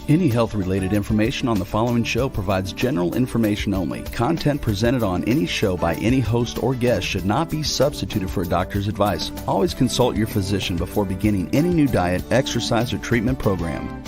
Any health-related information on the following show provides general information only. Content presented on any show by any host or guest should not be substituted for a doctor's advice. Always consult your physician before beginning any new diet, exercise, or treatment program.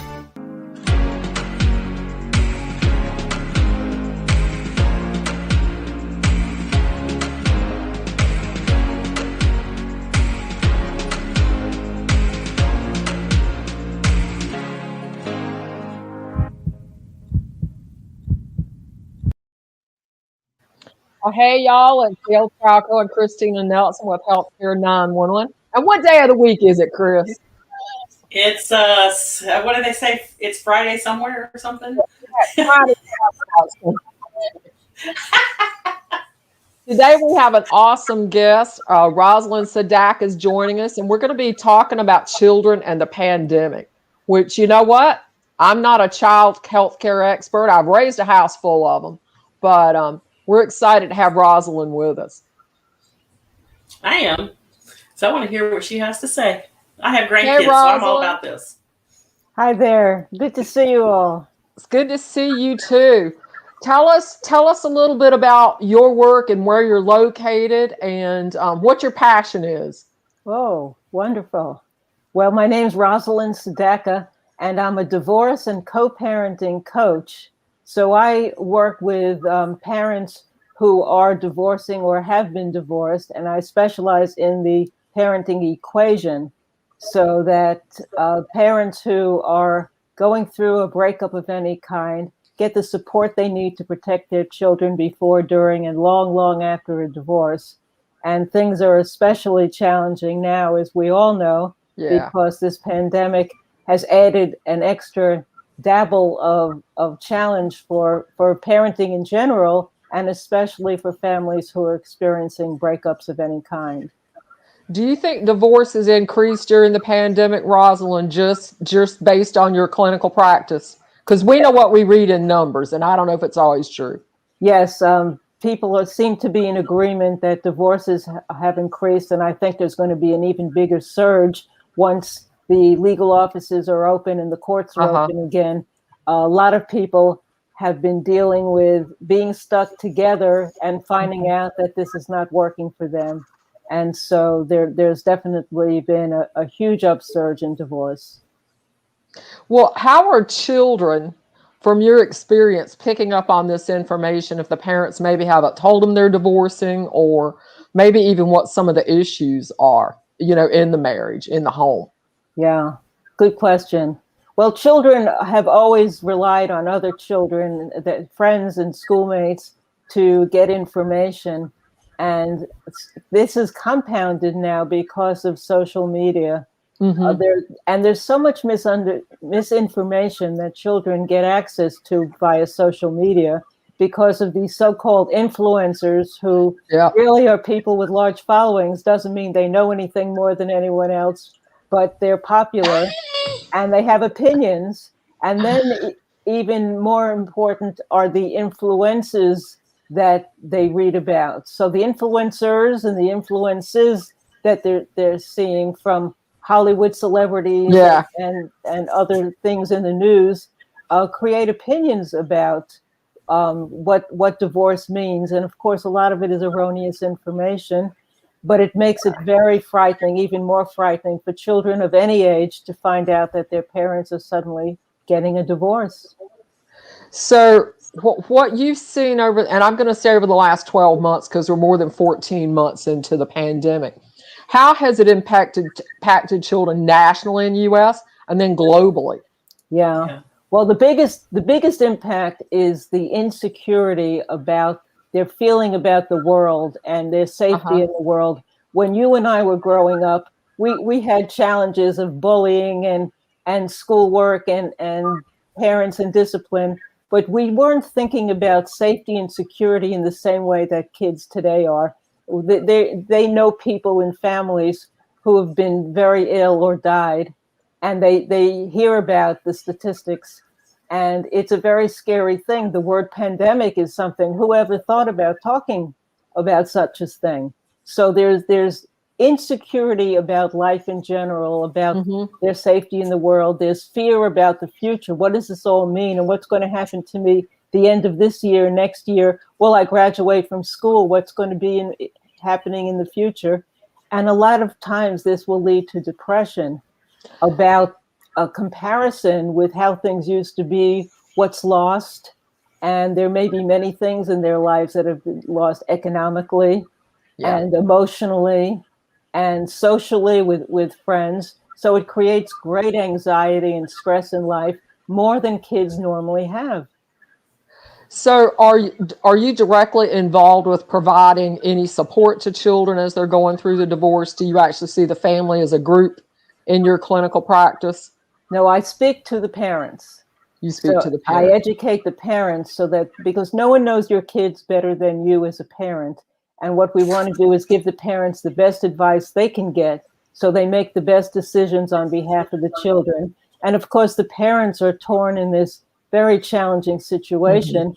Oh, hey, y'all, it's Gail Trocco and Christina Nelson with Healthcare 911. And what day of the week is it, Chris? It's, what do they say? It's Friday somewhere or something? Today we have an awesome guest. Rosalind Sedacca is joining us, and we're going to be talking about children and the pandemic, which, you know what? I'm not a child healthcare expert. I've raised a house full of them, but we're excited to have Rosalind with us. I am. So I want to hear what she has to say. I have grandkids, so I'm all about this. Hi there. Good to see you all. It's good to see you too. Tell us a little bit about your work and where you're located and what your passion is. Oh, wonderful. Well, my name's Rosalind Sedacca, and I'm a divorce and co-parenting coach. So I work with parents who are divorcing or have been divorced, and I specialize in the parenting equation so that parents who are going through a breakup of any kind get the support they need to protect their children before, during, and long, long after a divorce. And things are especially challenging now, as we all know, because this pandemic has added an extra dabble of challenge for parenting in general, and especially for families who are experiencing breakups of any kind. Do you think divorce has increased during the pandemic, Rosalind, just based on your clinical practice? Because we know what we read in numbers, and I don't know if it's always true. Yes, people seem to be in agreement that divorces have increased, and I think there's going to be an even bigger surge once the legal offices are open and the courts are open again. A lot of people have been dealing with being stuck together and finding out that this is not working for them. And so there's definitely been a huge upsurge in divorce. Well, how are children, from your experience, picking up on this information if the parents maybe haven't told them they're divorcing, or maybe even what some of the issues are, in the marriage, in the home? Yeah, good question. Well, children have always relied on other children, friends and schoolmates, to get information. And this is compounded now because of social media. There's so much misinformation that children get access to via social media because of these so-called influencers who really are people with large followings. Doesn't mean they know anything more than anyone else, but they're popular and they have opinions. And then even more important are the influences that they read about. So the influencers and the influences that they're seeing from Hollywood celebrities and other things in the news create opinions about what divorce means. And of course, a lot of it is erroneous information, but it makes it very frightening, even more frightening for children of any age to find out that their parents are suddenly getting a divorce. So what you've seen and I'm going to say over the last 12 months, because we're more than 14 months into the pandemic, how has it impacted children nationally in the U.S. and then globally? Yeah. Well, the biggest impact is the insecurity about their feeling about the world and their safety in the world. When you and I were growing up, we had challenges of bullying and schoolwork and parents and discipline, but we weren't thinking about safety and security in the same way that kids today are. They know people in families who have been very ill or died, and they hear about the statistics, and it's a very scary thing. The word pandemic is something, whoever thought about talking about such a thing? So there's insecurity about life in general, about Mm-hmm. their safety in the world. There's fear about the future. What does this all mean? And what's going to happen to me the end of this year, next year? Will I graduate from school? What's going to be happening in the future? And a lot of times this will lead to depression about a comparison with how things used to be, what's lost. And there may be many things in their lives that have been lost economically and emotionally and socially with friends. So it creates great anxiety and stress in life, more than kids normally have. So are you directly involved with providing any support to children as they're going through the divorce? Do you actually see the family as a group in your clinical practice? No, I speak to the parents. You speak So to the I parents. educate the parents so that, because no one knows your kids better than you as a parent. And what we want to do is give the parents the best advice they can get so they make the best decisions on behalf of the children. And of course, the parents are torn in this very challenging situation.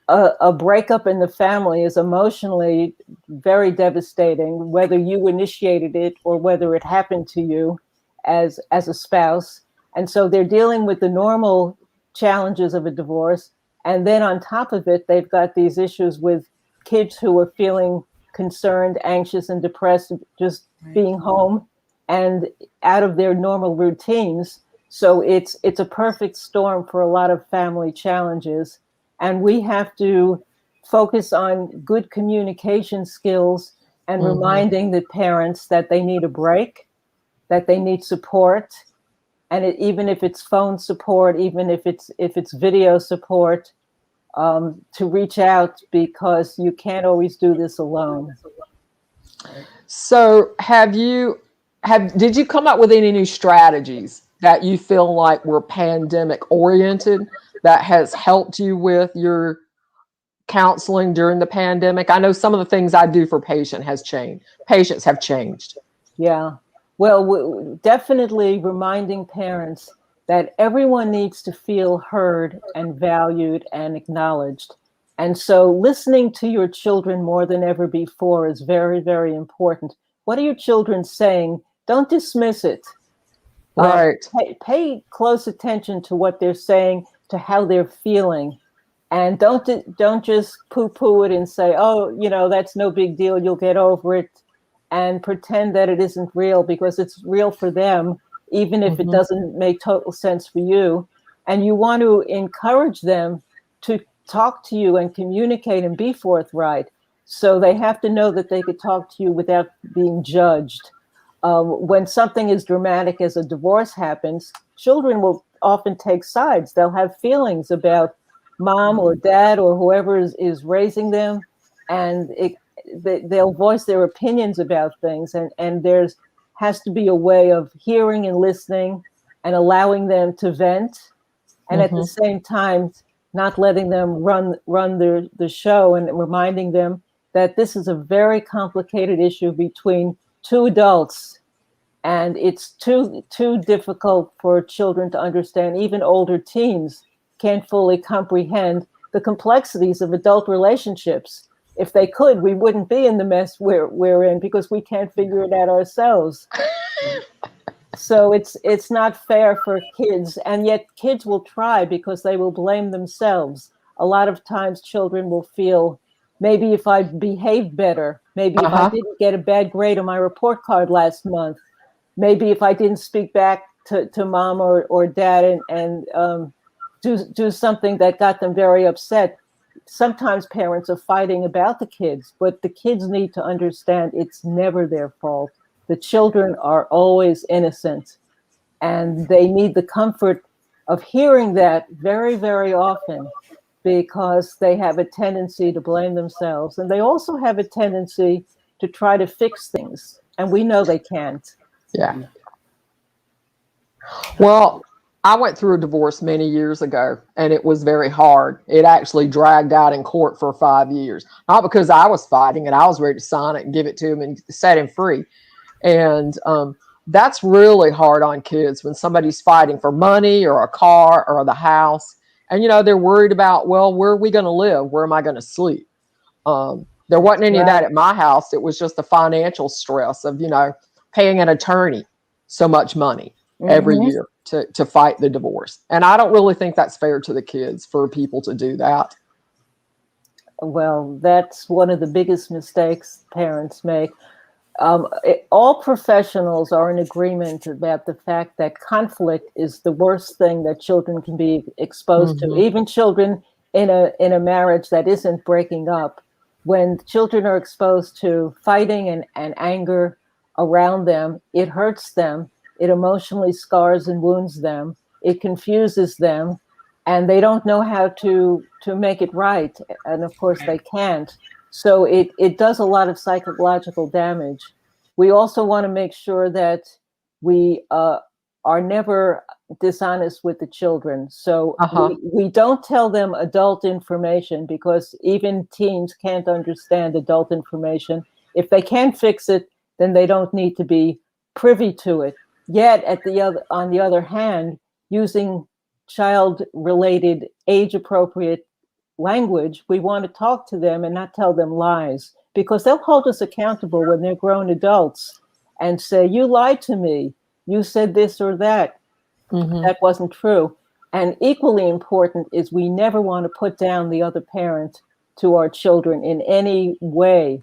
A breakup in the family is emotionally very devastating, whether you initiated it or whether it happened to you as a spouse. And so they're dealing with the normal challenges of a divorce. And then on top of it, they've got these issues with kids who are feeling concerned, anxious, and depressed, just being home and out of their normal routines. So it's a perfect storm for a lot of family challenges. And we have to focus on good communication skills and reminding the parents that they need a break, that they need support. And even if it's phone support, even if it's video support, to reach out, because you can't always do this alone. So did you come up with any new strategies that you feel like were pandemic oriented that has helped you with your counseling during the pandemic? I know some of the things I do for patients have changed. Yeah. Well, definitely reminding parents that everyone needs to feel heard and valued and acknowledged. And so listening to your children more than ever before is very, very important. What are your children saying? Don't dismiss it. Right. Pay close attention to what they're saying, to how they're feeling. And don't just poo-poo it and say, oh, that's no big deal, you'll get over it, and pretend that it isn't real, because it's real for them, even if it doesn't make total sense for you. And you want to encourage them to talk to you and communicate and be forthright. So they have to know that they could talk to you without being judged. When something as dramatic as a divorce happens, children will often take sides. They'll have feelings about mom or dad or whoever is raising them, and they'll voice their opinions about things. And there's has to be a way of hearing and listening and allowing them to vent, and at the same time not letting them run the show, and reminding them that this is a very complicated issue between two adults, and it's too difficult for children to understand. Even older teens can't fully comprehend the complexities of adult relationships. If they could, we wouldn't be in the mess we're in, because we can't figure it out ourselves. So it's not fair for kids, and yet kids will try because they will blame themselves. A lot of times children will feel, maybe if I behaved better, maybe if I didn't get a bad grade on my report card last month, maybe if I didn't speak back to mom or dad and do something that got them very upset. Sometimes parents are fighting about the kids, but the kids need to understand it's never their fault. The children are always innocent, and they need the comfort of hearing that very, very often, because they have a tendency to blame themselves, and they also have a tendency to try to fix things, and we know they can't. Yeah. Well, I went through a divorce many years ago, and it was very hard. It actually dragged out in court for 5 years, not because I was fighting and I was ready to sign it and give it to him and set him free. And that's really hard on kids when somebody's fighting for money or a car or the house. And, they're worried about, well, where are we going to live? Where am I going to sleep? There wasn't any of Right. that at my house. It was just the financial stress of, paying an attorney so much money every Mhm. year to fight the divorce. And I don't really think that's fair to the kids for people to do that. Well, that's one of the biggest mistakes parents make. All professionals are in agreement about the fact that conflict is the worst thing that children can be exposed to. Even children in a marriage that isn't breaking up, when children are exposed to fighting and anger around them, it hurts them. It emotionally scars and wounds them. It confuses them, and they don't know how to make it right. And of course, they can't. So it does a lot of psychological damage. We also want to make sure that we are never dishonest with the children. So we don't tell them adult information, because even teens can't understand adult information. If they can't fix it, then they don't need to be privy to it. Yet, on the other hand, using child-related, age-appropriate language, we want to talk to them and not tell them lies, because they'll hold us accountable when they're grown adults and say, you lied to me, you said this or that, that wasn't true. And equally important is we never want to put down the other parent to our children in any way.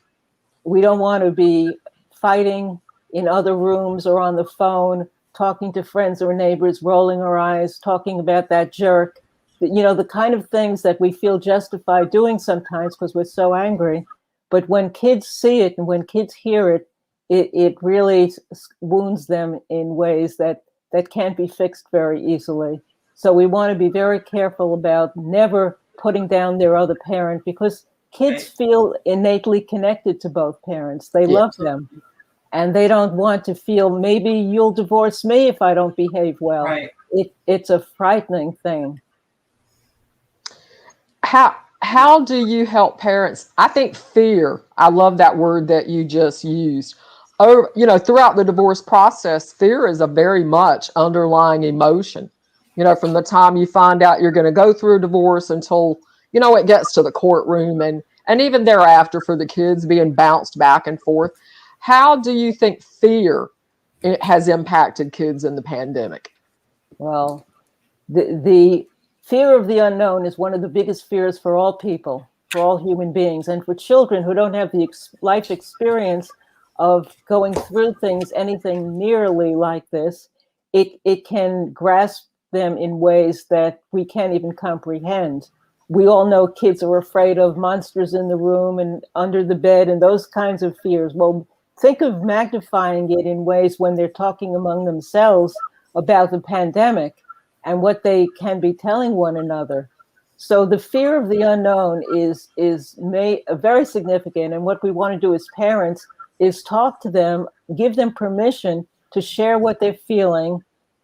We don't want to be fighting in other rooms or on the phone, talking to friends or neighbors, rolling our eyes, talking about that jerk. The kind of things that we feel justified doing sometimes because we're so angry. But when kids see it and when kids hear it, it really wounds them in ways that can't be fixed very easily. So we want to be very careful about never putting down their other parent, because kids feel innately connected to both parents. They love them. And they don't want to feel, maybe you'll divorce me if I don't behave well. Right. It's a frightening thing. How do you help parents? I think fear, I love that word that you just used. Throughout the divorce process, fear is a very much underlying emotion. From the time you find out you're going to go through a divorce until, it gets to the courtroom and even thereafter for the kids being bounced back and forth. How do you think fear has impacted kids in the pandemic? Well, the fear of the unknown is one of the biggest fears for all people, for all human beings, and for children who don't have the life experience of going through things, anything nearly like this. It can grasp them in ways that we can't even comprehend. We all know kids are afraid of monsters in the room and under the bed and those kinds of fears. Well, think of magnifying it in ways when they're talking among themselves about the pandemic and what they can be telling one another. So the fear of the unknown is very significant. And what we want to do as parents is talk to them, give them permission to share what they're feeling,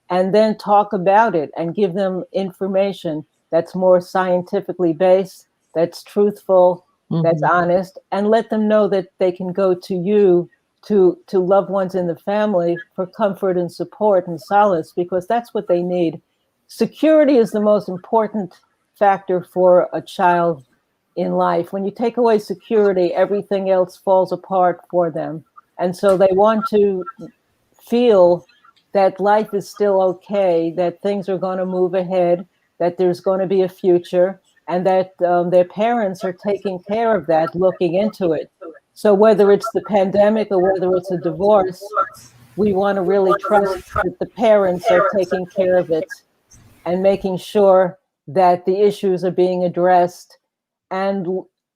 and then talk about it and give them information that's more scientifically based, that's truthful, that's honest, and let them know that they can go to you, to loved ones in the family, for comfort and support and solace, because that's what they need. Security is the most important factor for a child in life. When you take away security, everything else falls apart for them. And so they want to feel that life is still okay, that things are going to move ahead, that there's going to be a future, and that their parents are taking care of that, looking into it. So whether it's the pandemic or whether it's a divorce, we want to really trust that the parents are taking care of it and making sure that the issues are being addressed, and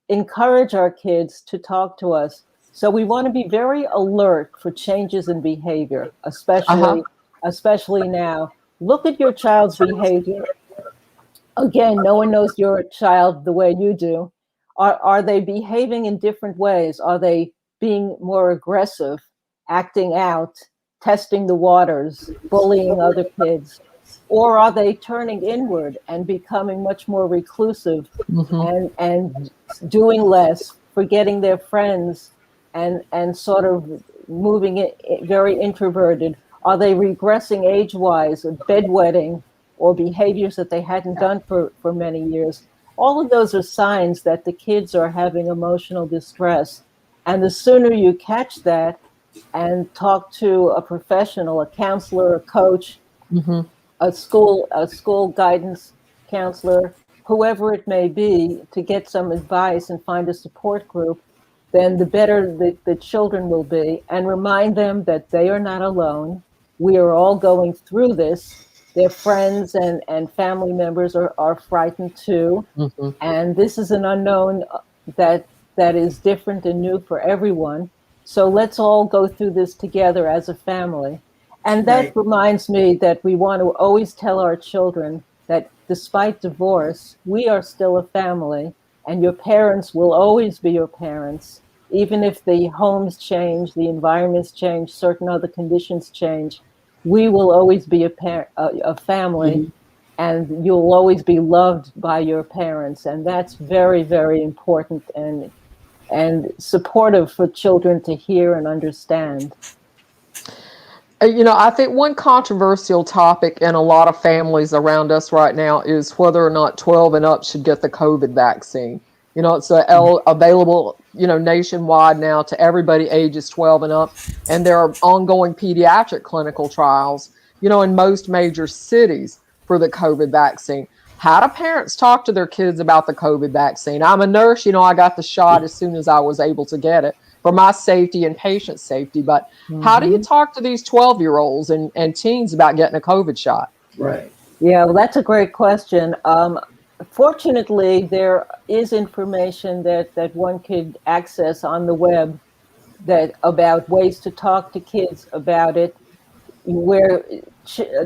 encourage our kids to talk to us. So we want to be very alert for changes in behavior, especially now. Look at your child's behavior. Again, no one knows your child the way you do. Are they behaving in different ways? Are they being more aggressive, acting out, testing the waters, bullying other kids? Or are they turning inward and becoming much more reclusive and doing less, forgetting their friends, and sort of moving it very introverted? Are they regressing age-wise, bedwetting, or behaviors that they hadn't done for many years? All of those are signs that the kids are having emotional distress. And the sooner you catch that and talk to a professional, a counselor, a coach, a school guidance counselor, whoever it may be, to get some advice and find a support group, then the better the children will be. And remind them that they are not alone. We are all going through this. Their friends and family members are frightened too. And this is an unknown that is different and new for everyone. So let's all go through this together as a family. And that reminds me that we want to always tell our children that despite divorce, we are still a family, and your parents will always be your parents. Even if the homes change, the environments change, certain other conditions change, we will always be a family, and you'll always be loved by your parents. And that's very, very important and supportive for children to hear and understand. I think one controversial topic in a lot of families around us right now is whether or not 12 and up should get the COVID vaccine. It's available, nationwide now to everybody ages 12 and up. And there are ongoing pediatric clinical trials, in most major cities for the COVID vaccine. How do parents talk to their kids about the COVID vaccine? I'm a nurse, I got the shot as soon as I was able to get it for my safety and patient safety. But how do you talk to these 12-year-olds and teens about getting a COVID shot? Right. Yeah, well, that's a great question. Fortunately, there is information that one could access on the web about ways to talk to kids about it, where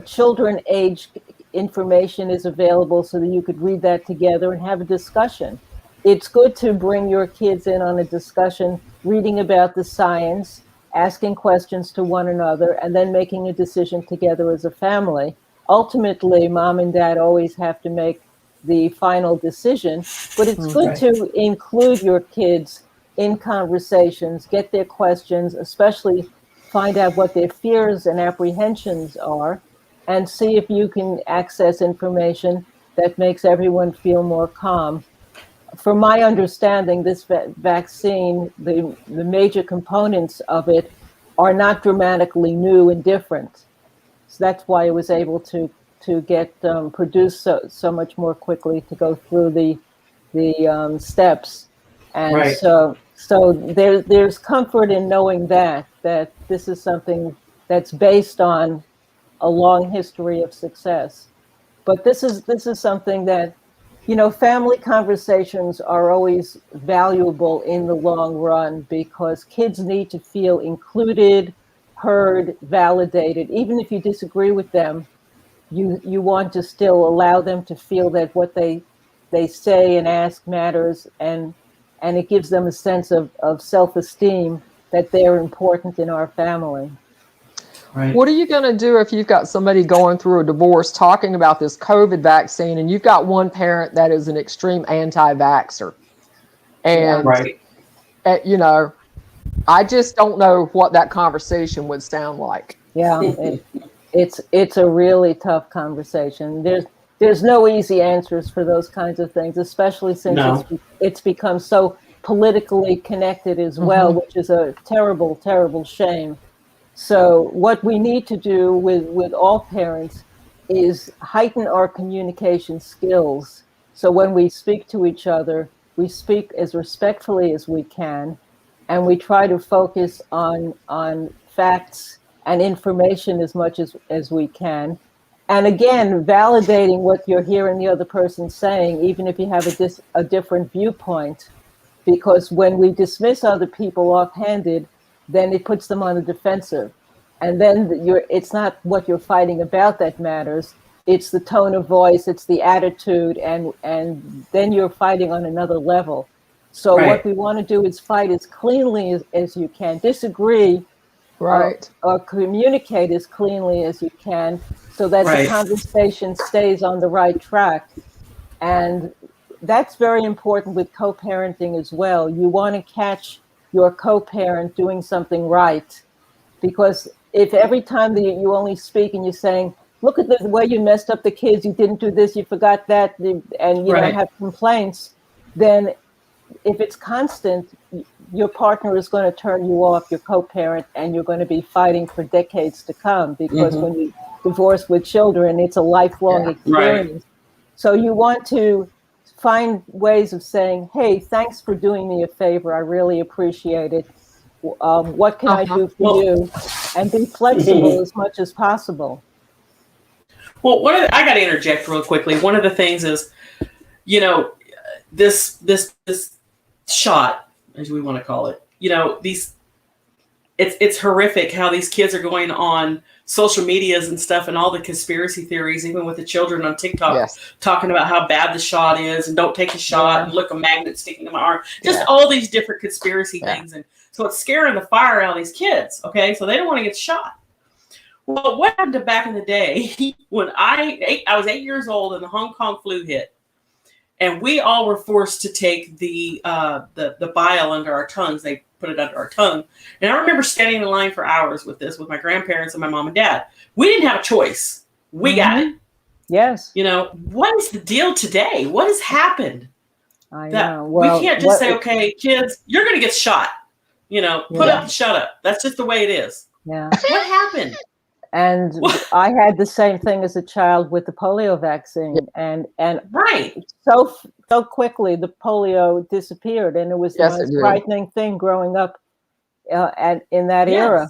children age information is available so that you could read that together and have a discussion. It's good to bring your kids in on a discussion, reading about the science, asking questions to one another, and then making a decision together as a family. Ultimately, mom and dad always have to make the final decision, but it's good to include your kids in conversations, get their questions, especially find out what their fears and apprehensions are, and see if you can access information that makes everyone feel more calm. From my understanding, this vaccine, the major components of it are not dramatically new and different. So that's why it was able to get produced so much more quickly, to go through the steps. And so there's comfort in knowing that this is something that's based on a long history of success. But this is something that, family conversations are always valuable in the long run, because kids need to feel included, heard, validated. Even if you disagree with them, you want to still allow them to feel that what they say and ask matters, and it gives them a sense of self-esteem that they're important in our family. Right. What are you going to do if you've got somebody going through a divorce talking about this COVID vaccine, and you've got one parent that is an extreme anti-vaxxer? And, I just don't know what that conversation would sound like. Yeah, it's a really tough conversation. There's no easy answers for those kinds of things, especially since it's become so politically connected as well, which is a terrible, terrible shame. So what we need to do with all parents is heighten our communication skills. So when we speak to each other, we speak as respectfully as we can, and we try to focus on facts and information as much as we can. And again, validating what you're hearing the other person saying, even if you have a different viewpoint, because when we dismiss other people offhanded, then it puts them on the defensive. And then it's not what you're fighting about that matters. It's the tone of voice, it's the attitude, and then you're fighting on another level. So what we want to do is fight as cleanly as you can, disagree, or communicate as cleanly as you can, so that the conversation stays on the right track. And that's very important with co-parenting as well. You want to catch your co-parent doing something right, because if every time that you only speak and you're saying, look at the way you messed up the kids. You didn't do this, you forgot that, and have complaints. Then if it's constant, your partner is going to turn you off, your co-parent, and you're going to be fighting for decades to come, because when you divorce with children, it's a lifelong experience. Right. So you want to find ways of saying, hey, thanks for doing me a favor. I really appreciate it. What can I do for you? And be flexible as much as possible. Well, I got to interject real quickly. One of the things is, this shot, as we want to call it, it's horrific how these kids are going on social medias and stuff, and all the conspiracy theories, even with the children on TikTok, talking about how bad the shot is and don't take the shot and look, a magnet sticking in my arm, just all these different conspiracy things. And so it's scaring the fire out of these kids. Okay. So they don't want to get shot. Well, what happened back in the day when I was 8 years old and the Hong Kong flu hit, and we all were forced to take the bile under our tongues. They put it under our tongue. And I remember standing in line for hours with my grandparents and my mom and dad. We didn't have a choice. We got it. Yes. What is the deal today? What has happened? I know. Well, we can't just say, okay, kids, you're going to get shot. Put up and shut up. That's just the way it is. Yeah. What happened? And I had the same thing as a child with the polio vaccine, and right. So quickly the polio disappeared, and it was the most frightening thing growing up in that era.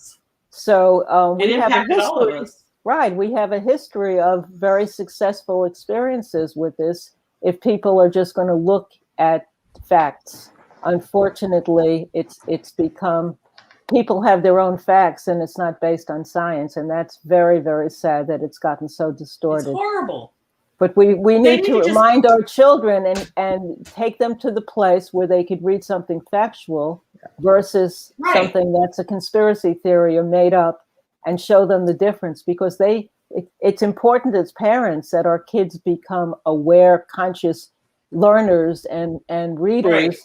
So we have a history, right? We have a history of very successful experiences with this. If people are just going to look at facts, unfortunately, it's become. People have their own facts, and it's not based on science, and that's very, very sad that it's gotten so distorted. It's horrible. But we need to remind our children and take them to the place where they could read something factual versus something that's a conspiracy theory or made up, and show them the difference, because it's important as parents that our kids become aware, conscious learners and readers. Right.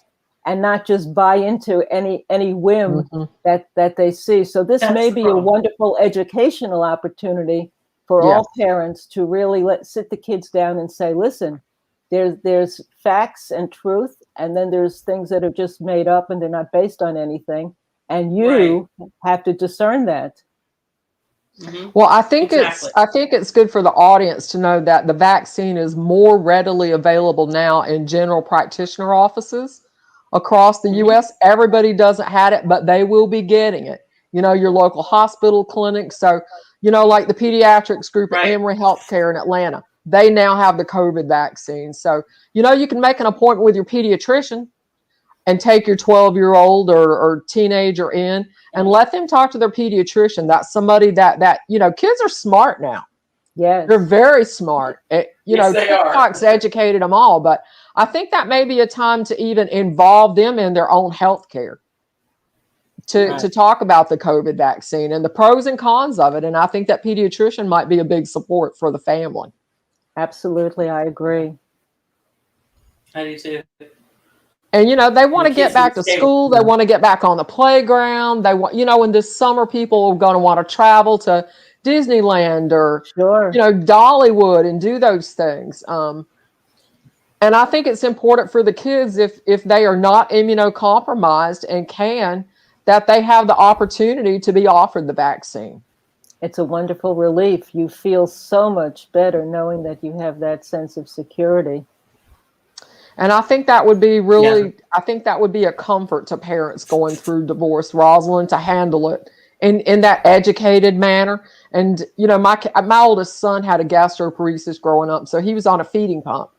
And not just buy into any whim that they see. So this may be a wonderful educational opportunity for all parents to really sit the kids down and say, listen, there's facts and truth, and then there's things that are just made up and they're not based on anything. And you have to discern that. Well, I think it's good for the audience to know that the vaccine is more readily available now in general practitioner offices across the U.S. Everybody doesn't have it, but they will be getting it. Your local hospital clinic. So, like the pediatrics group at Emory Healthcare in Atlanta, they now have the COVID vaccine. So, you can make an appointment with your pediatrician and take your 12-year-old or teenager in and let them talk to their pediatrician. That's somebody that kids are smart now. Yes. They're very smart. TikTok's educated them all, but I think that may be a time to even involve them in their own health care to talk about the COVID vaccine and the pros and cons of it. And I think that pediatrician might be a big support for the family. Absolutely. I agree. I do too. And, they want to get back to school. They want to get back on the playground. They want, in this summer, people are going to want to travel to Disneyland or, Dollywood and do those things. And I think it's important for the kids, if they are not immunocompromised and that they have the opportunity to be offered the vaccine. It's a wonderful relief. You feel so much better knowing that you have that sense of security. And I think that would be I think that would be a comfort to parents going through divorce, Rosalind, to handle it in that educated manner. And, my oldest son had a gastroparesis growing up, so he was on a feeding pump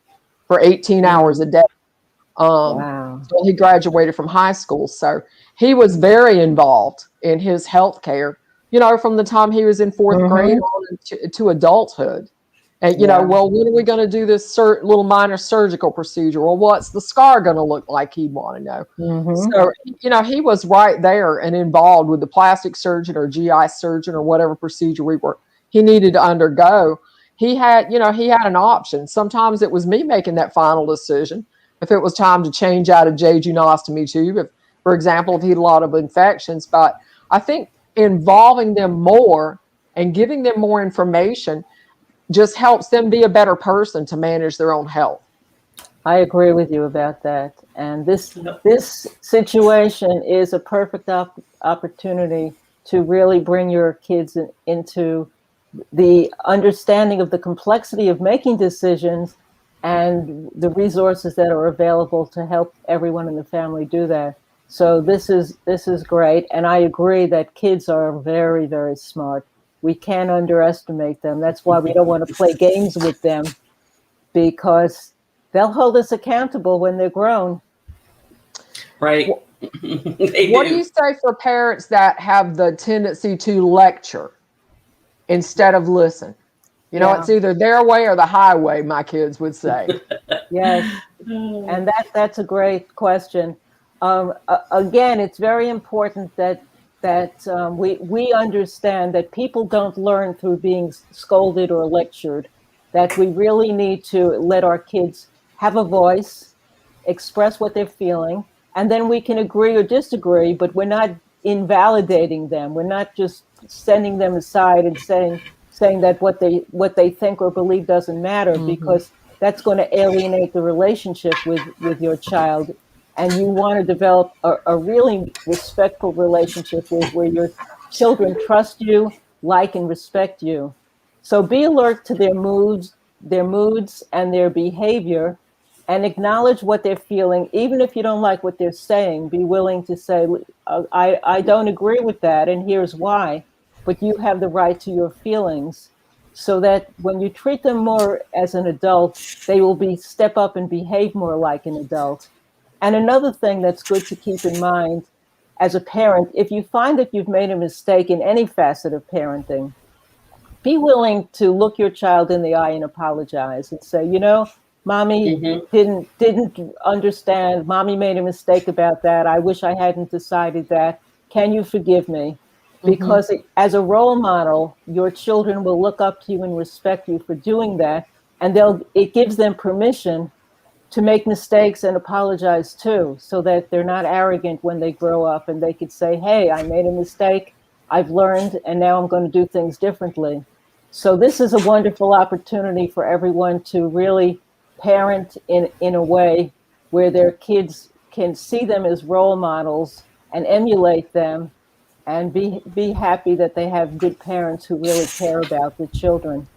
for 18 hours a day. Wow. So he graduated from high school. So he was very involved in his health care, from the time he was in fourth grade on to adulthood. And, well, when are we going to do this little minor surgical procedure? Well, what's the scar going to look like? He'd want to know. So, he was right there and involved with the plastic surgeon or GI surgeon or whatever procedure he needed to undergo. He had an option. Sometimes it was me making that final decision. If it was time to change out a jejunostomy tube, for example, if he had a lot of infections. But I think involving them more and giving them more information just helps them be a better person to manage their own health. I agree with you about that. And this situation is a perfect opportunity to really bring your kids into the understanding of the complexity of making decisions and the resources that are available to help everyone in the family do that. So this is great. And I agree that kids are very, very smart. We can't underestimate them. That's why we don't want to play games with them, because they'll hold us accountable when they're grown. Right. What do you say for parents that have the tendency to lecture instead of listen? You know, it's either their way or the highway, my kids would say. Yes. And that's a great question. Again, it's very important that we understand that people don't learn through being scolded or lectured, that we really need to let our kids have a voice, express what they're feeling, and then we can agree or disagree, but we're not invalidating them. We're not just sending them aside and saying that what they think or believe doesn't matter, because that's going to alienate the relationship with your child. And you want to develop a really respectful relationship where your children trust you, like and respect you. So be alert to their moods and their behavior, and acknowledge what they're feeling. Even if you don't like what they're saying, be willing to say, I don't agree with that, and here's why, but you have the right to your feelings, so that when you treat them more as an adult, they will step up and behave more like an adult. And another thing that's good to keep in mind as a parent, if you find that you've made a mistake in any facet of parenting, be willing to look your child in the eye and apologize and say, Mommy didn't understand. Mommy made a mistake about that. I wish I hadn't decided that. Can you forgive me? Because as a role model, your children will look up to you and respect you for doing that. And it gives them permission to make mistakes and apologize too, so that they're not arrogant when they grow up, and they could say, hey, I made a mistake, I've learned, and now I'm going to do things differently. So this is a wonderful opportunity for everyone to really parent in a way where their kids can see them as role models and emulate them, and be happy that they have good parents who really care about their children.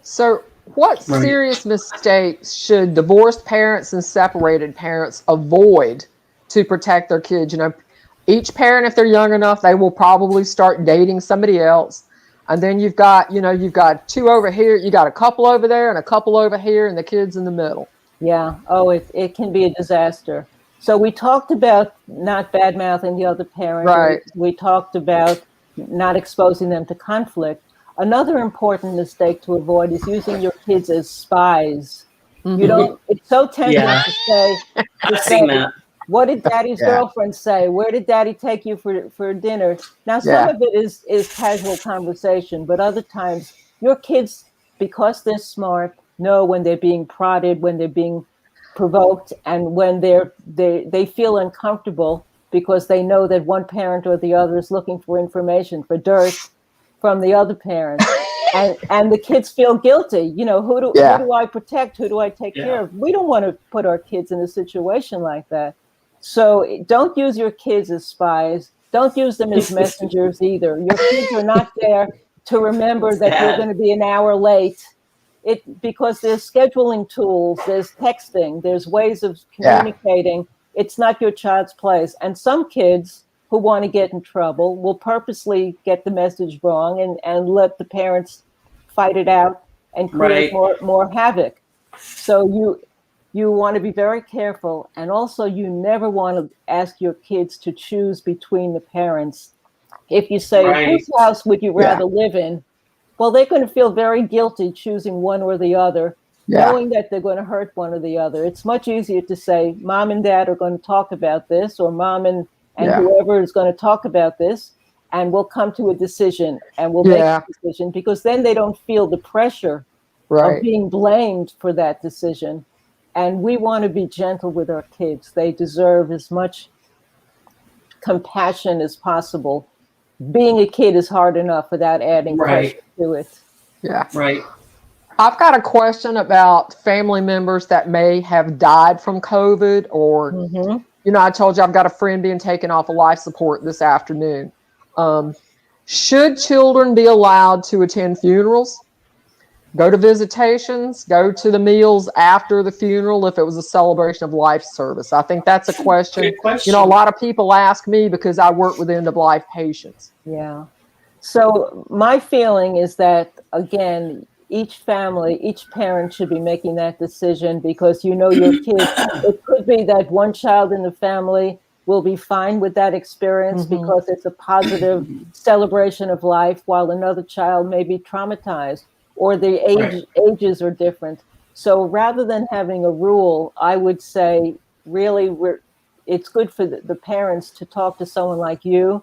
So what serious mistakes should divorced parents and separated parents avoid to protect their kids? Each parent, if they're young enough, they will probably start dating somebody else. And then you've got two over here, you got a couple over there and a couple over here, and the kids in the middle. Yeah. Oh, it can be a disaster. So we talked about not bad-mouthing the other parent. Right. We talked about not exposing them to conflict. Another important mistake to avoid is using your kids as spies. It's so tempting to say, what did daddy's girlfriend say? Where did daddy take you for dinner? Now, some of it is casual conversation, but other times your kids, because they're smart, know when they're being prodded, when they're being provoked, and when they feel uncomfortable because they know that one parent or the other is looking for information, for dirt from the other parent. And the kids feel guilty. Who do I protect? Who do I take care of? We don't want to put our kids in a situation like that. So don't use your kids as spies. Don't use them as messengers either. Your kids are not there to remember that you're going to be an hour late. Because there's scheduling tools, there's texting, there's ways of communicating. It's not your child's place. And some kids who want to get in trouble will purposely get the message wrong and let the parents fight it out and create more havoc. So you want to be very careful. And also, you never want to ask your kids to choose between the parents. If you say, whose house would you rather live in? Well, they're going to feel very guilty choosing one or the other, knowing that they're going to hurt one or the other. It's much easier to say, Mom and Dad are going to talk about this, or Mom and whoever is going to talk about this, and we'll come to a decision, and we'll make a decision, because then they don't feel the pressure of being blamed for that decision. And we want to be gentle with our kids. They deserve as much compassion as possible. Being a kid is hard enough without adding pressure to it. Yeah. Right. I've got a question about family members that may have died from COVID, or, you know, I told you I've got a friend being taken off of life support this afternoon. Should children be allowed to attend funerals, go to visitations, go to the meals after the funeral if it was a celebration of life service? I think that's a question. Good question. You know, a lot of people ask me because I work with end-of-life patients. Yeah. So my feeling is that, again, each family, each parent should be making that decision, because you know your kids. It could be that one child in the family will be fine with that experience because it's a positive celebration of life, while another child may be traumatized, or the ages are different. So rather than having a rule, I would say really it's good for the parents to talk to someone like you,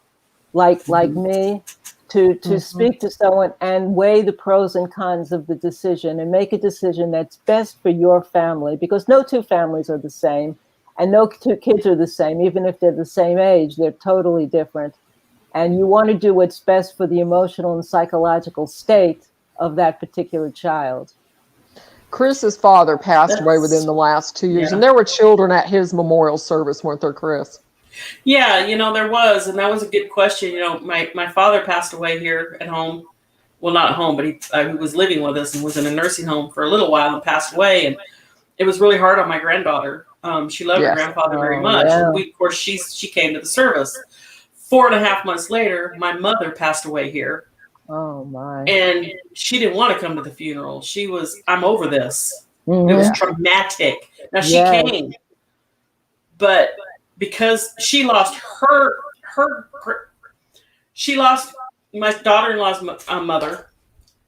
like me, to speak to someone and weigh the pros and cons of the decision and make a decision that's best for your family, because no two families are the same and no two kids are the same. Even if they're the same age, they're totally different. And you want to do what's best for the emotional and psychological state of that particular child. Chris's father passed away within the last 2 years, and there were children at his memorial service, weren't there, Chris? Yeah, you know, there was, and that was a good question. You know, my father passed away here at home. Well, not at home, but he was living with us and was in a nursing home for a little while and passed away. And it was really hard on my granddaughter. She loved her grandfather very much. Yeah. And of course, she came to the service. 4.5 months later, my mother passed away here. Oh my! And she didn't want to come to the funeral. She was, I'm over this. It was traumatic. Now she came, but because she lost she lost my daughter-in-law's mother,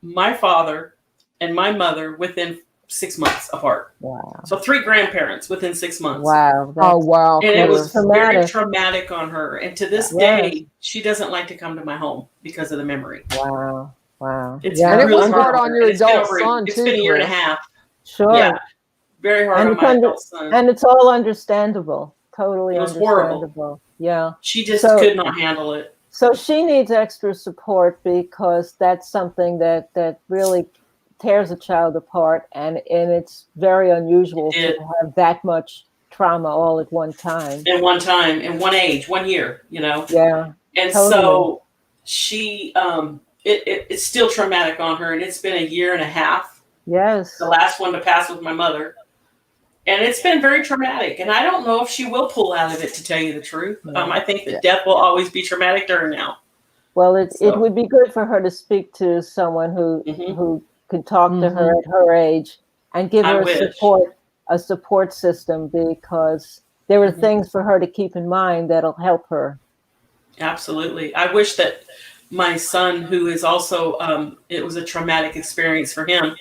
my father, and my mother within 6 months apart. Wow! So 3 grandparents within 6 months. Wow! Wow! And it was very traumatic on her. And to this day, she doesn't like to come to my home because of the memory. Wow! Wow! It's and really it was hard on your adult son It's too. been a year and a half. Sure. Yeah. Very hard on my adult son. And it's all understandable. Totally understandable. Horrible. Yeah. She just could not handle it. So she needs extra support, because that's something that really tears a child apart, and it's very unusual to have that much trauma all at one time. In one time, in one age, 1 year, you know? Yeah. And so she, it's still traumatic on her, and it's been a year and a half. Yes. The last one to pass was my mother. And it's been very traumatic. And I don't know if she will pull out of it, to tell you the truth. I think that death will always be traumatic to her now. Well, it would be good for her to speak to someone who could talk to her at her age and give her a support system, because there are things for her to keep in mind that'll help her. Absolutely. I wish that my son, who is also, it was a traumatic experience for him,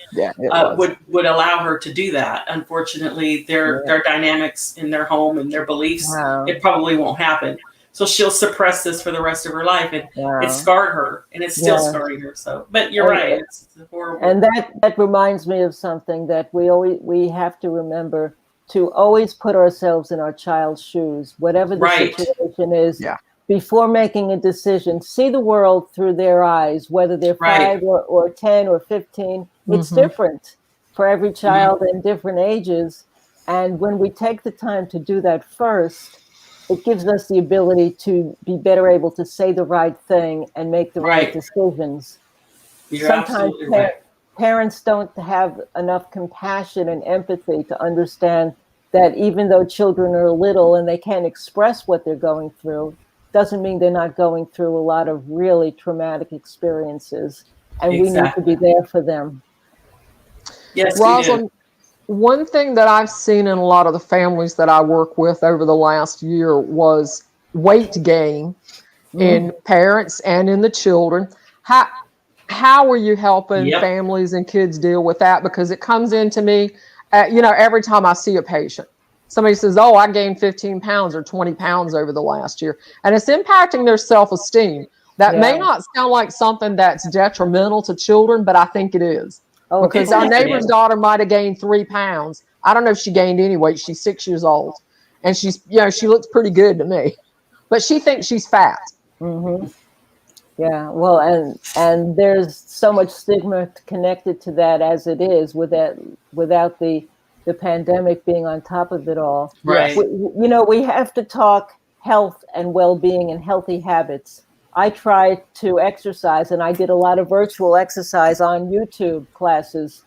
would allow her to do that. Unfortunately, their dynamics in their home and their beliefs, it probably won't happen. So she'll suppress this for the rest of her life, and it scarred her, and it's still scarring her. So, but you're right, it's horrible. And that reminds me of something that we have to remember, to always put ourselves in our child's shoes, whatever the situation is. Yeah. Before making a decision, see the world through their eyes, whether they're 5 or 10 or 15. It's different for every child in different ages. And when we take the time to do that first, it gives us the ability to be better able to say the right thing and make the right decisions. You're Sometimes parents don't have enough compassion and empathy to understand that even though children are little and they can't express what they're going through, doesn't mean they're not going through a lot of really traumatic experiences, and we need to be there for them. Yes, Rosalind, one thing that I've seen in a lot of the families that I work with over the last year was weight gain in parents and in the children. How are you helping families and kids deal with that? Because it comes into me, every time I see a patient. Somebody says, oh, I gained 15 pounds or 20 pounds over the last year. And it's impacting their self-esteem. That may not sound like something that's detrimental to children, but I think it is. Oh, because our neighbor's daughter might have gained 3 pounds. I don't know if she gained any weight. She's 6 years old. And she looks pretty good to me. But she thinks she's fat. Yeah, well, and there's so much stigma connected to that as it is, without the pandemic being on top of it all. Right. We have to talk health and well-being and healthy habits. I try to exercise, and I did a lot of virtual exercise on YouTube classes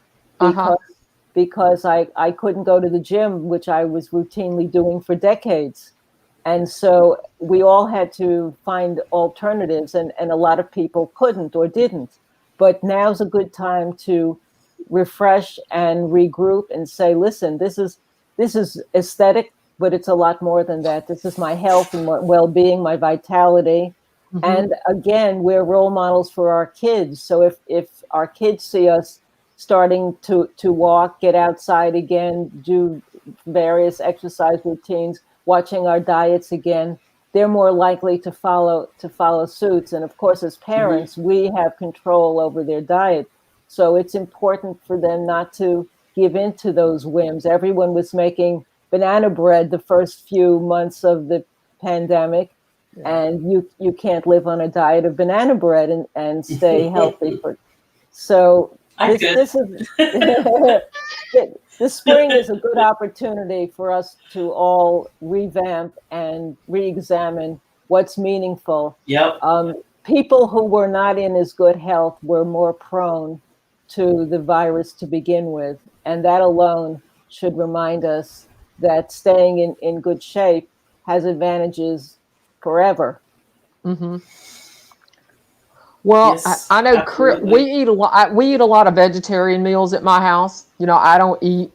because I couldn't go to the gym, which I was routinely doing for decades. And so we all had to find alternatives, and a lot of people couldn't or didn't. But now's a good time to refresh and regroup and say, listen, this is aesthetic, but it's a lot more than that. This is my health and well-being, my vitality. And again, we're role models for our kids. So if our kids see us starting to walk, get outside again, do various exercise routines, watching our diets again, they're more likely to follow suits. And of course, as parents, we have control over their diet. So it's important for them not to give in to those whims. Everyone was making banana bread the first few months of the pandemic, and you can't live on a diet of banana bread and stay healthy. So this is the spring is a good opportunity for us to all revamp and re-examine what's meaningful. Yep. People who were not in as good health were more prone to the virus to begin with. And that alone should remind us that staying in good shape has advantages forever. Well, Yes, I know absolutely. we eat a lot of vegetarian meals at my house. I don't eat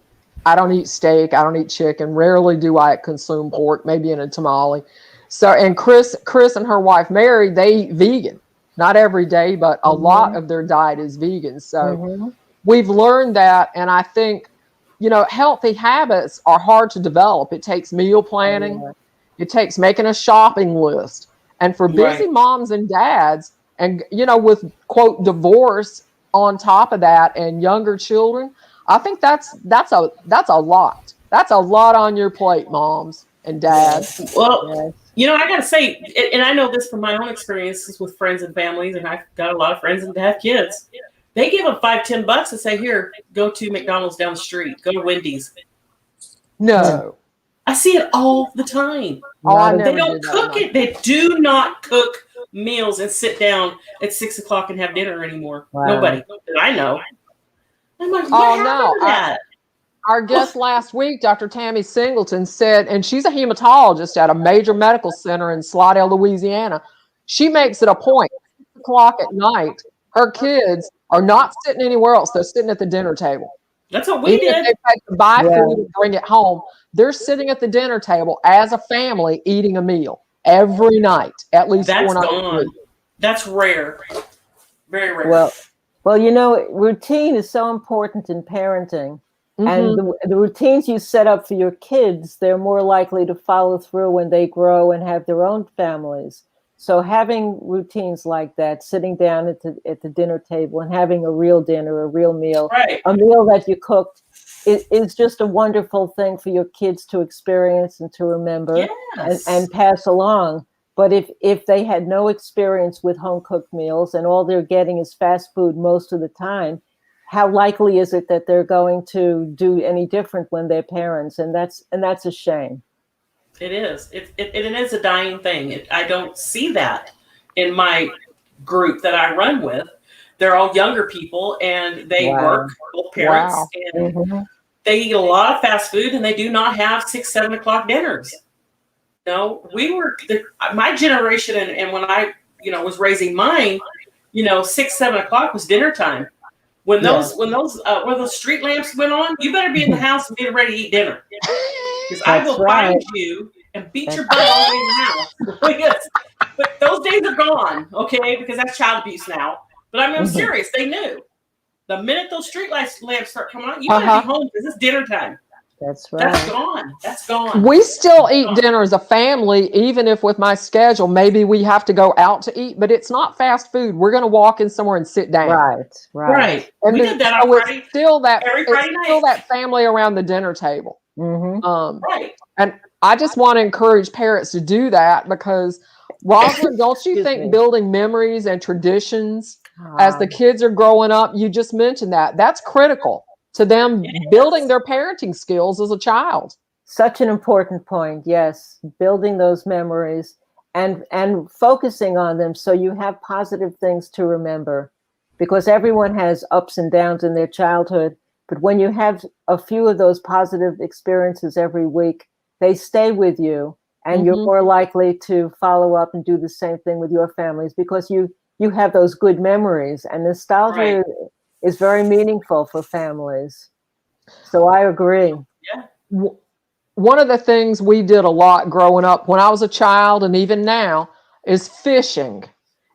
steak. I don't eat chicken. Rarely do I consume pork, maybe in a tamale. So, and Chris and her wife, Mary, they eat vegan. Not every day, but a lot of their diet is vegan. So we've learned that. And I think, healthy habits are hard to develop. It takes meal planning. It takes making a shopping list. And for busy moms and dads, and, with, quote, divorce on top of that and younger children, I think that's a lot. That's a lot on your plate, moms and dads. Well, I got to say, and I know this from my own experiences with friends and families, and I've got a lot of friends that have kids. They give them $5-10 and say, here, go to McDonald's down the street, go to Wendy's. No. I see it all the time. They don't cook it. They do not cook meals and sit down at 6 o'clock and have dinner anymore. Nobody that I know. I'm like, what happened to that? Our guest last week, Dr. Tammy Singleton, said, and she's a hematologist at a major medical center in Slidell, Louisiana. She makes it a point, 6 o'clock at night, her kids are not sitting anywhere else. They're sitting at the dinner table. That's what we did. If they had to buy food and bring it home, they're sitting at the dinner table as a family eating a meal every night, at least 4 nights a week. That's rare. Very rare. Well, routine is so important in parenting. And the routines you set up for your kids, they're more likely to follow through when they grow and have their own families. So having routines like that, sitting down at the dinner table and having a real dinner, a real meal, a meal that you cooked, is just a wonderful thing for your kids to experience and to remember and pass along. But if they had no experience with home-cooked meals and all they're getting is fast food most of the time, how likely is it that they're going to do any different when they're parents? And that's a shame. It is. It is a dying thing. I don't see that in my group that I run with. They're all younger people, and they work, both parents, and they eat a lot of fast food, and they do not have 6-7 o'clock dinners. My generation, and when I, was raising mine, 6-7 o'clock was dinner time. When those street lamps went on, you better be in the house and get ready to eat dinner. Because I will find you and beat your butt all the way in the house. But those days are gone, okay? Because that's child abuse now. But I'm serious. They knew. The minute those street lamps start coming on, you better be home because it's dinner time. That's right. That's gone. We still eat dinner as a family, even if with my schedule, maybe we have to go out to eat, but it's not fast food. We're going to walk in somewhere and sit down. Right. And we did that on Friday. It's still that family around the dinner table. Right. And I just want to encourage parents to do that because Rosalind, don't you Excuse think me. building memories and traditions as the kids are growing up, you just mentioned that's critical to them building their parenting skills as a child. Such an important point. Yes, building those memories and focusing on them so you have positive things to remember, because everyone has ups and downs in their childhood. But when you have a few of those positive experiences every week, they stay with you, and you're more likely to follow up and do the same thing with your families because you have those good memories, and nostalgia is very meaningful for families. So I agree. Yeah. One of the things we did a lot growing up when I was a child and even now is fishing.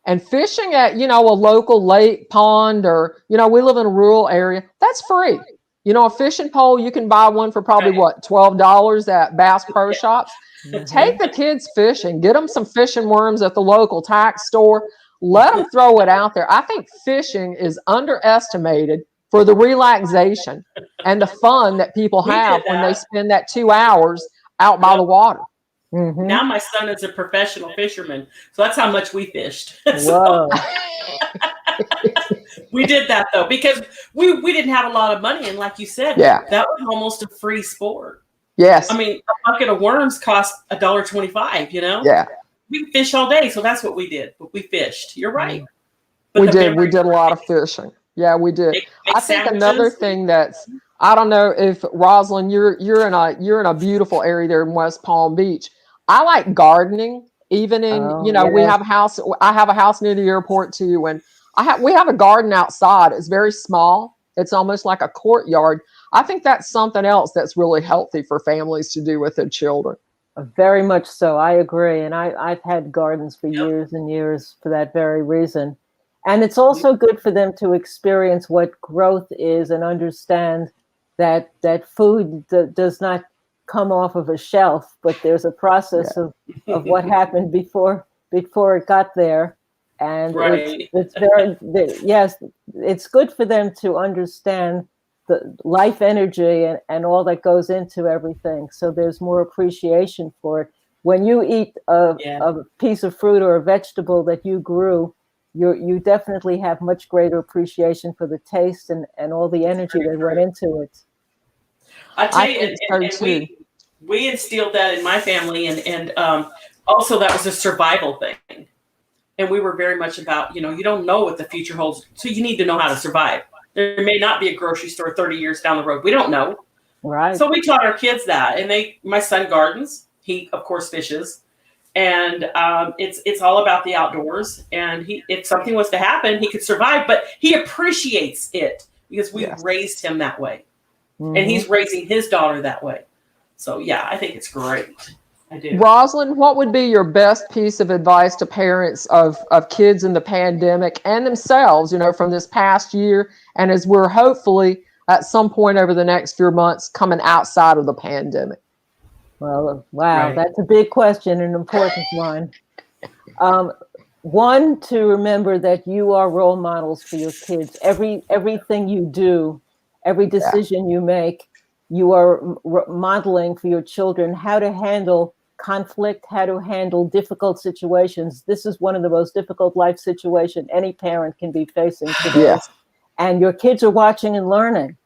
And fishing at, a local lake, pond, or, we live in a rural area, that's free. A fishing pole, you can buy one for probably $12 at Bass Pro Shops. Take the kids fishing, get them some fishing worms at the local tax store, let them throw it out there. I think fishing is underestimated for the relaxation and the fun that people have when they spend that 2 hours out by the water. Now my son is a professional fisherman, so that's how much we fished. Whoa. We did that though because we didn't have a lot of money, and like you said, that was almost a free sport. Yes. I mean, a bucket of worms cost $1.25. Yeah. We fish all day, so that's what we did. But we fished. You're right. We did a lot of fishing. Yeah, we did. I think another thing that's, I don't know if Rosalind, you're in a beautiful area there in West Palm Beach. I like gardening, even in, we have a house. I have a house near the airport too, and we have a garden outside. It's very small. It's almost like a courtyard. I think that's something else that's really healthy for families to do with their children. Very much so. I agree. And I've had gardens for years and years for that very reason. And it's also good for them to experience what growth is and understand that food does not come off of a shelf, but there's a process of what happened before it got there. And it's good for them to understand the life energy and all that goes into everything. So there's more appreciation for it. When you eat a piece of fruit or a vegetable that you grew, you definitely have much greater appreciation for the taste and all the energy that went into it. I tell you, and we instilled that in my family, and also that was a survival thing. And we were very much about, you don't know what the future holds, so you need to know how to survive. There may not be a grocery store 30 years down the road. We don't know. Right. So we taught our kids that, and my son gardens. He, of course, fishes, and it's all about the outdoors. And if something was to happen, he could survive, but he appreciates it because we raised him that way, and he's raising his daughter that way. So yeah, I think it's great. I do. Rosalind, what would be your best piece of advice to parents of kids in the pandemic and themselves, from this past year, and as we're hopefully at some point over the next few months coming outside of the pandemic? Well, wow, that's a big question, an important one. One, to remember that you are role models for your kids. Everything you do, every decision you make, you are modeling for your children how to handle conflict, how to handle difficult situations. This is one of the most difficult life situations any parent can be facing today. Yes. And your kids are watching and learning.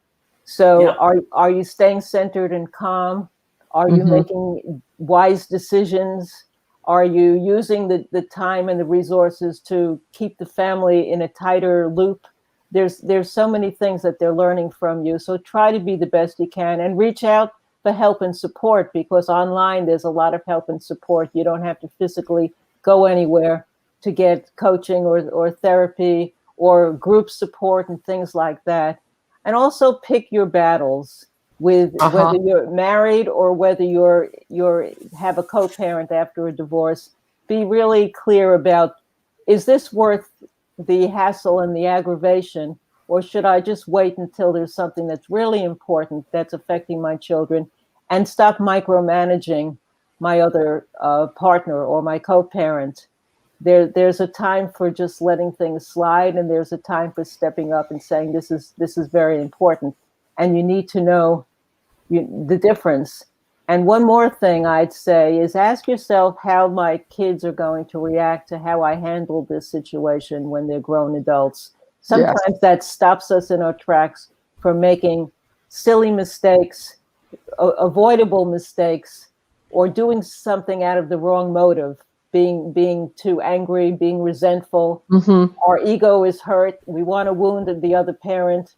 So are you staying centered and calm? Are you making wise decisions? Are you using the time and the resources to keep the family in a tighter loop? There's so many things that they're learning from you. So try to be the best you can and reach out for help and support, because online there's a lot of help and support. You don't have to physically go anywhere to get coaching or therapy or group support and things like that. And also pick your battles with whether you're married or whether you're have a co-parent after a divorce. Be really clear about, is this worth the hassle and the aggravation, or should I just wait until there's something that's really important that's affecting my children, and stop micromanaging my other partner or my co-parent? There's a time for just letting things slide, and there's a time for stepping up and saying this is very important, and you need to know the difference. And one more thing I'd say is ask yourself how my kids are going to react to how I handle this situation when they're grown adults. Sometimes that stops us in our tracks from making silly mistakes, avoidable mistakes, or doing something out of the wrong motive, being too angry, being resentful. Our ego is hurt. We want to wound the other parent.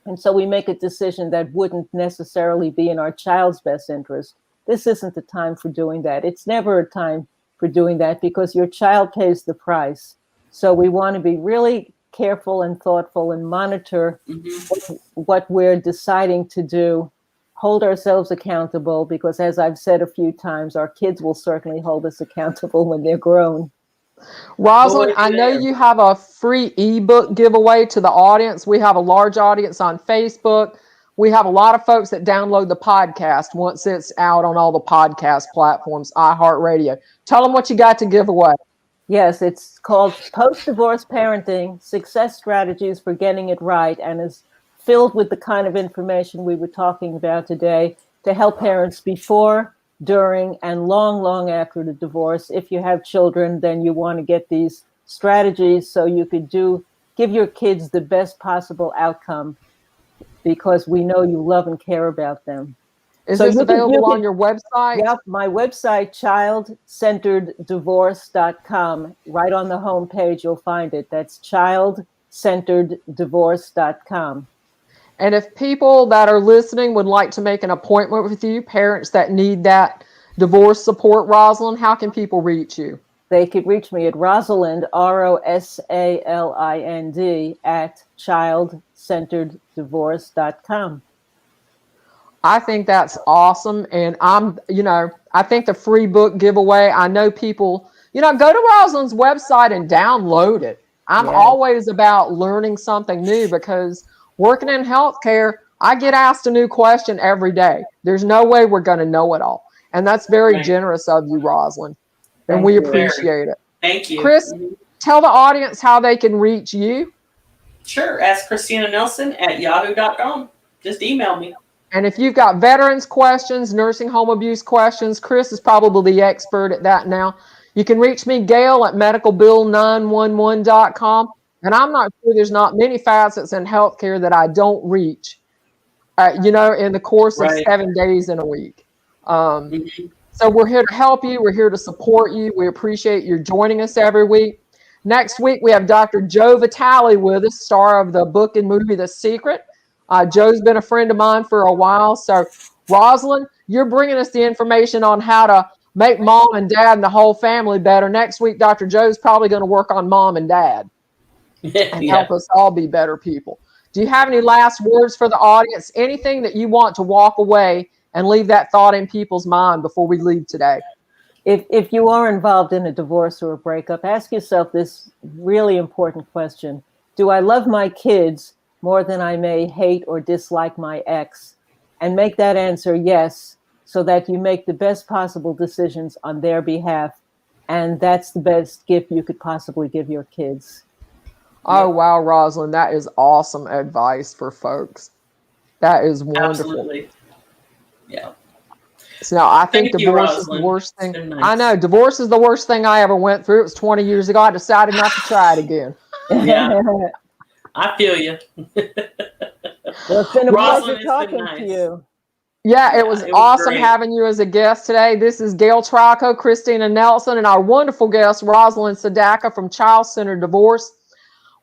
And so we make a decision that wouldn't necessarily be in our child's best interest. This isn't the time for doing that. It's never a time for doing that because your child pays the price. So we want to be really careful and thoughtful and monitor what we're deciding to do, hold ourselves accountable, because as I've said a few times, our kids will certainly hold us accountable when they're grown. Rosalind, I know you have a free ebook giveaway to the audience. We have a large audience on Facebook. We have a lot of folks that download the podcast once it's out on all the podcast platforms, iHeartRadio. Tell them what you got to give away. Yes, it's called Post-Divorce Parenting, Success Strategies for Getting It Right, and is filled with the kind of information we were talking about today to help parents before, during, and long, long after the divorce. If you have children, then you want to get these strategies so you could give your kids the best possible outcome, because we know you love and care about them. Is this available on your website? Yep, my website, childcentereddivorce.com. Right on the home page, you'll find it. That's childcentereddivorce.com. And if people that are listening would like to make an appointment with you, parents that need that divorce support, Rosalind, how can people reach you? They could reach me at Rosalind, ROSALIND, at childcentereddivorce.com. I think that's awesome. And I think the free book giveaway, I know people, go to Rosalind's website and download it. I'm always about learning something new because working in healthcare, I get asked a new question every day. There's no way we're going to know it all. And that's very generous of you, Rosalind. And we appreciate it. Thank you. Chris, tell the audience how they can reach you. Sure. Ask Christina Nelson at yahoo.com. Just email me. And if you've got veterans questions, nursing home abuse questions, Chris is probably the expert at that now. You can reach me, Gail, at medicalbill911.com. And I'm not sure there's not many facets in healthcare that I don't reach, in the course of 7 days in a week. So we're here to help you. We're here to support you. We appreciate you joining us every week. Next week, we have Dr. Joe Vitale with us, star of the book and movie, The Secret. Joe's been a friend of mine for a while. So, Rosalind, you're bringing us the information on how to make mom and dad and the whole family better. Next week, Dr. Joe's probably going to work on mom and dad and help us all be better people. Do you have any last words for the audience? Anything that you want to walk away and leave that thought in people's mind before we leave today? If you are involved in a divorce or a breakup, ask yourself this really important question. Do I love my kids more than I may hate or dislike my ex? And make that answer yes, so that you make the best possible decisions on their behalf. And that's the best gift you could possibly give your kids. Oh, wow, Rosalind, that is awesome advice for folks. That is wonderful. Absolutely. Yeah. So now I think divorce is the worst thing. Nice. I know divorce is the worst thing I ever went through. It was 20 years ago. I decided not to try it again. Yeah. I feel you. Well, it's been a pleasure talking to you. Yeah, it was awesome having you as a guest today. This is Gail Trico, Christina Nelson, and our wonderful guest, Rosalind Sedacca from Child Centered Divorce.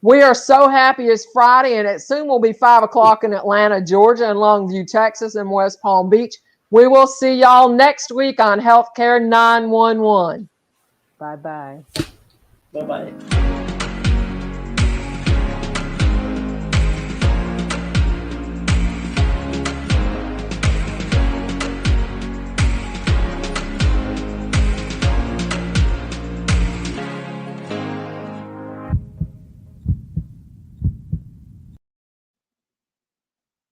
We are so happy it's Friday, and it soon will be 5 o'clock in Atlanta, Georgia, and Longview, Texas, and West Palm Beach. We will see y'all next week on Healthcare 911. Bye-bye. Bye-bye.